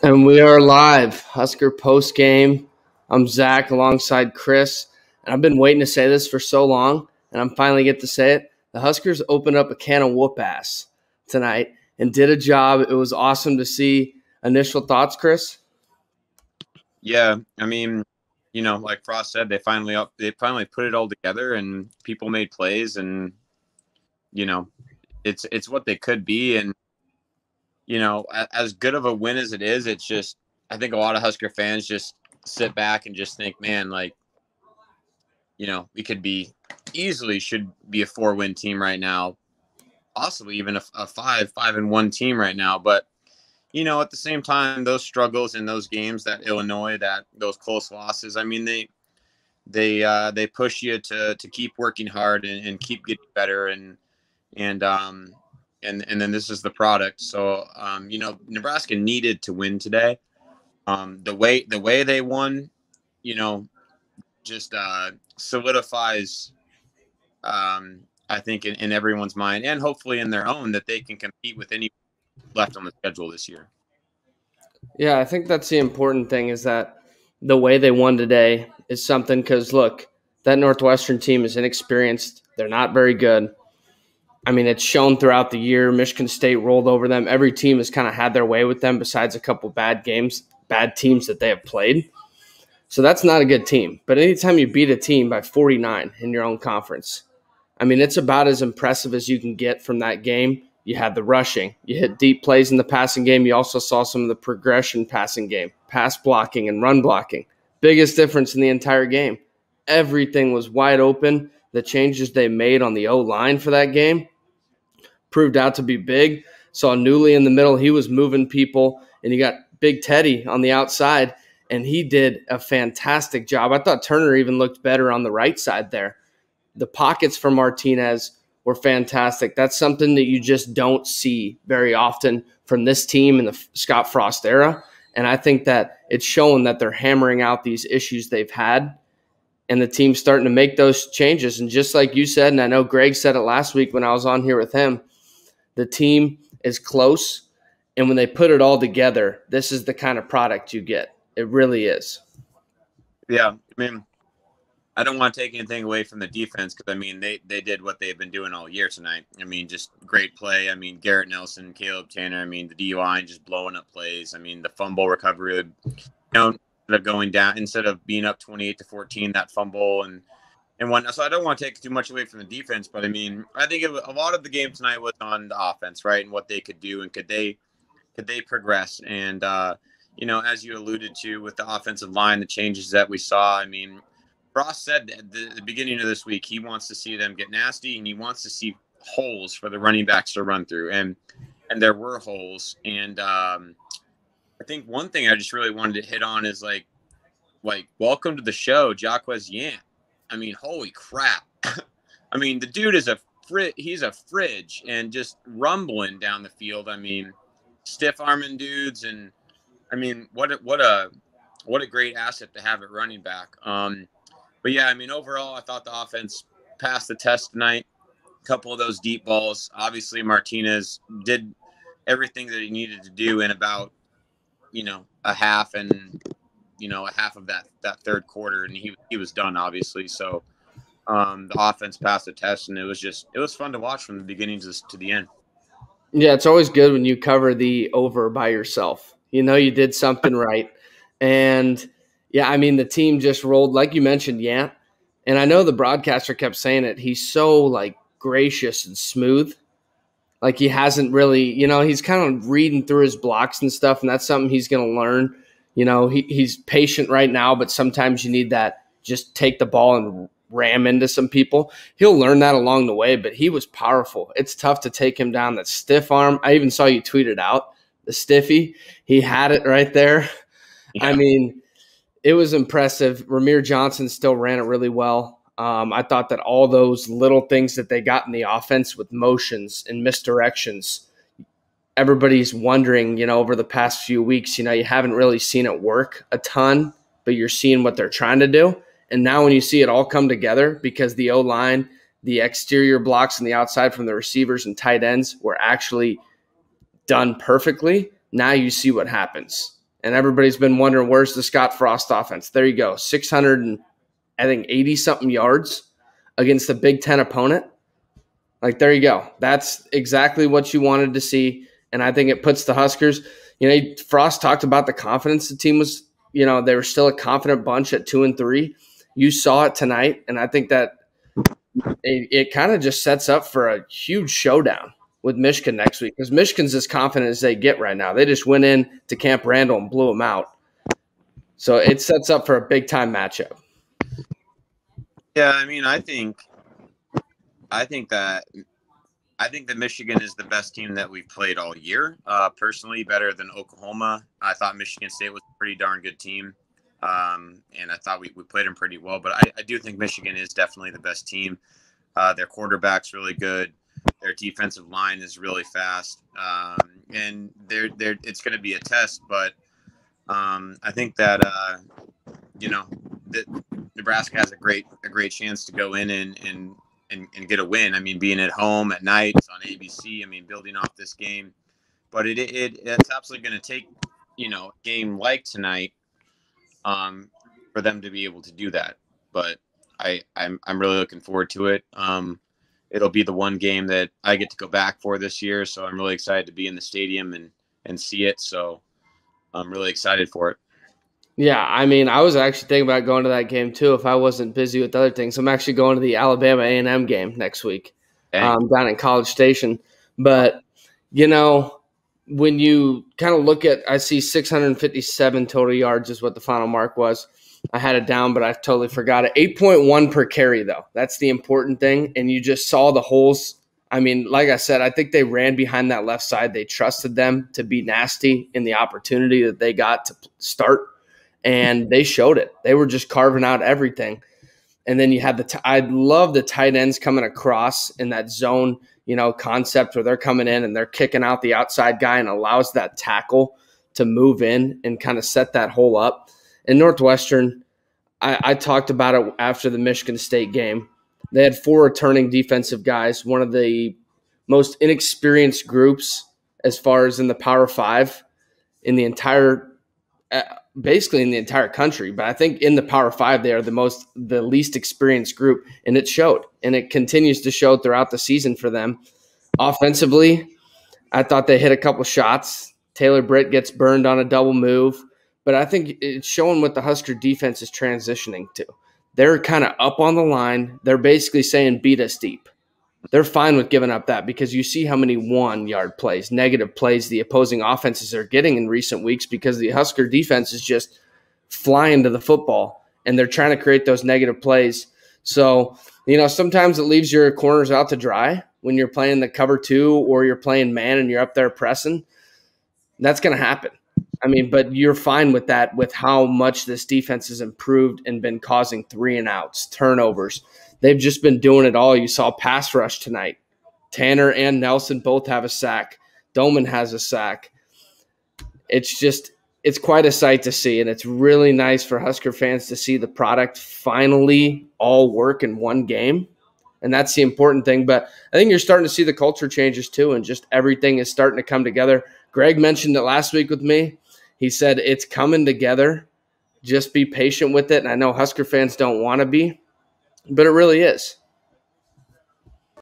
And we are live, Husker post game. I'm Zach alongside Chris, and I've been waiting to say this for so long, and I'm finally get to say it. The Huskers opened up a can of whoop ass tonight and did a job. It was awesome to see. Initial thoughts, Chris? Yeah, like Frost said, they finally put it all together, and people made plays, and it's what they could be, and as good of a win as it is, it's just I think a lot of Husker fans just sit back and just think, man, like we could be easily should be a 4-win team right now, possibly even a 5-1 team right now, but. At the same time, those struggles in those games, that Illinois, those close losses, I mean, they push you to keep working hard and keep getting better, and then this is the product. So Nebraska needed to win today. The way they won, just solidifies, I think in everyone's mind, and hopefully in their own, that they can compete with any left on the schedule this year. Yeah, I think that's the important thing is that the way they won today is something because, look, that Northwestern team is inexperienced. They're not very good. I mean, it's shown throughout the year. Michigan State rolled over them. Every team has kind of had their way with them besides a couple bad teams that they have played. So that's not a good team. But anytime you beat a team by 49 in your own conference, I mean, it's about as impressive as you can get from that game. You had the rushing. You hit deep plays in the passing game. You also saw some of the progression passing game, pass blocking and run blocking. Biggest difference in the entire game. Everything was wide open. The changes they made on the O-line for that game proved out to be big. Saw Newly in the middle. He was moving people. And you got Big Teddy on the outside, and he did a fantastic job. I thought Turner even looked better on the right side there. The pockets for Martinez were fantastic. That's something that you just don't see very often from this team in the Scott Frost era. And I think that it's shown that they're hammering out these issues they've had, and the team's starting to make those changes. And just like you said, and I know Greg said it last week when I was on here with him, the team is close. And when they put it all together, this is the kind of product you get. It really is. Yeah, I mean, I don't want to take anything away from the defense because, I mean, they did what they've been doing all year tonight. I mean, just great play. I mean, Garrett Nelson, Caleb Tanner, I mean, the D-line just blowing up plays. I mean, the fumble recovery, instead of being up 28-14, that fumble and whatnot. So I don't want to take too much away from the defense, but, I mean, I think a lot of the game tonight was on the offense, right, and what they could do and could they progress. And, as you alluded to with the offensive line, the changes that we saw, I mean, Frost said at the beginning of this week he wants to see them get nasty, and he wants to see holes for the running backs to run through, and there were holes. And I think one thing I just really wanted to hit on is like welcome to the show, Jacquez Yant. I mean, holy crap! I mean, the dude is he's a fridge and just rumbling down the field. I mean, stiff arming dudes, and I mean, what a great asset to have at running back. But yeah, I mean, overall, I thought the offense passed the test tonight. A couple of those deep balls. Obviously, Martinez did everything that he needed to do in about, a half and, a half of that third quarter, and he was done, obviously. So the offense passed the test, and it was fun to watch from the beginning to the end. Yeah, it's always good when you cover the over by yourself. You did something right. And yeah, I mean, the team just rolled, like you mentioned, yeah. And I know the broadcaster kept saying it. He's so gracious and smooth. Like he hasn't really, he's kind of reading through his blocks and stuff. And that's something he's going to learn. He's patient right now, but sometimes you need that, just take the ball and ram into some people. He'll learn that along the way, but he was powerful. It's tough to take him down. That stiff arm. I even saw you tweet it out, the stiffy. He had it right there. Yeah. I mean, it was impressive. Ramir Johnson still ran it really well. I thought that all those little things that they got in the offense with motions and misdirections, everybody's wondering, over the past few weeks, you haven't really seen it work a ton, but you're seeing what they're trying to do. And now when you see it all come together, because the O-line, the exterior blocks on the outside from the receivers and tight ends were actually done perfectly, now you see what happens. And everybody's been wondering, where's the Scott Frost offense? There you go. 680-something yards against a Big Ten opponent. Like, there you go. That's exactly what you wanted to see. And I think it puts the Huskers, Frost talked about the confidence the team was, they were still a confident bunch at 2-3. You saw it tonight. And I think that it kind of just sets up for a huge showdown with Michigan next week, because Michigan's as confident as they get right now. They just went in to Camp Randall and blew them out. So it sets up for a big-time matchup. Yeah, I mean, I think that Michigan is the best team that we've played all year. Personally, better than Oklahoma. I thought Michigan State was a pretty darn good team, and I thought we played them pretty well. But I do think Michigan is definitely the best team. Their quarterback's really good. Their defensive line is really fast, and it's going to be a test. But I think that that Nebraska has a great chance to go in and get a win. I mean, being at home at night, it's on ABC. I mean, building off this game, but it's absolutely going to take a game like tonight for them to be able to do that. But I'm really looking forward to it. It'll be the one game that I get to go back for this year, so I'm really excited to be in the stadium and see it. So I'm really excited for it. Yeah, I mean, I was actually thinking about going to that game too if I wasn't busy with other things. I'm actually going to the Alabama A&M game next week down in College Station. But, when you kind of look at – I see 657 total yards is what the final mark was. I had it down, but I totally forgot it. 8.1 per carry, though. That's the important thing. And you just saw the holes. I mean, like I said, I think they ran behind that left side. They trusted them to be nasty in the opportunity that they got to start, and they showed it. They were just carving out everything. And then you had I love the tight ends coming across in that zone, concept where they're coming in and they're kicking out the outside guy and allows that tackle to move in and kind of set that hole up. In Northwestern, I talked about it after the Michigan State game. They had 4 returning defensive guys, one of the most inexperienced groups as far as in the Power 5 in the entire basically in the entire country. But I think in the Power 5, they are the least experienced group, and it showed. And it continues to show throughout the season for them. Offensively, I thought they hit a couple shots. Taylor Britt gets burned on a double move. But I think it's showing what the Husker defense is transitioning to. They're kind of up on the line. They're basically saying, beat us deep. They're fine with giving up that because you see how many 1-yard plays, negative plays the opposing offenses are getting in recent weeks because the Husker defense is just flying to the football, and they're trying to create those negative plays. So, sometimes it leaves your corners out to dry when you're playing the cover 2 or you're playing man and you're up there pressing. That's going to happen. I mean, but you're fine with that with how much this defense has improved and been causing 3-and-outs, turnovers. They've just been doing it all. You saw pass rush tonight. Tanner and Nelson both have a sack. Doman has a sack. It's quite a sight to see, and it's really nice for Husker fans to see the product finally all work in one game, and that's the important thing. But I think you're starting to see the culture changes too, and just everything is starting to come together. Greg mentioned it last week with me. He said it's coming together. Just be patient with it, and I know Husker fans don't want to be, but it really is.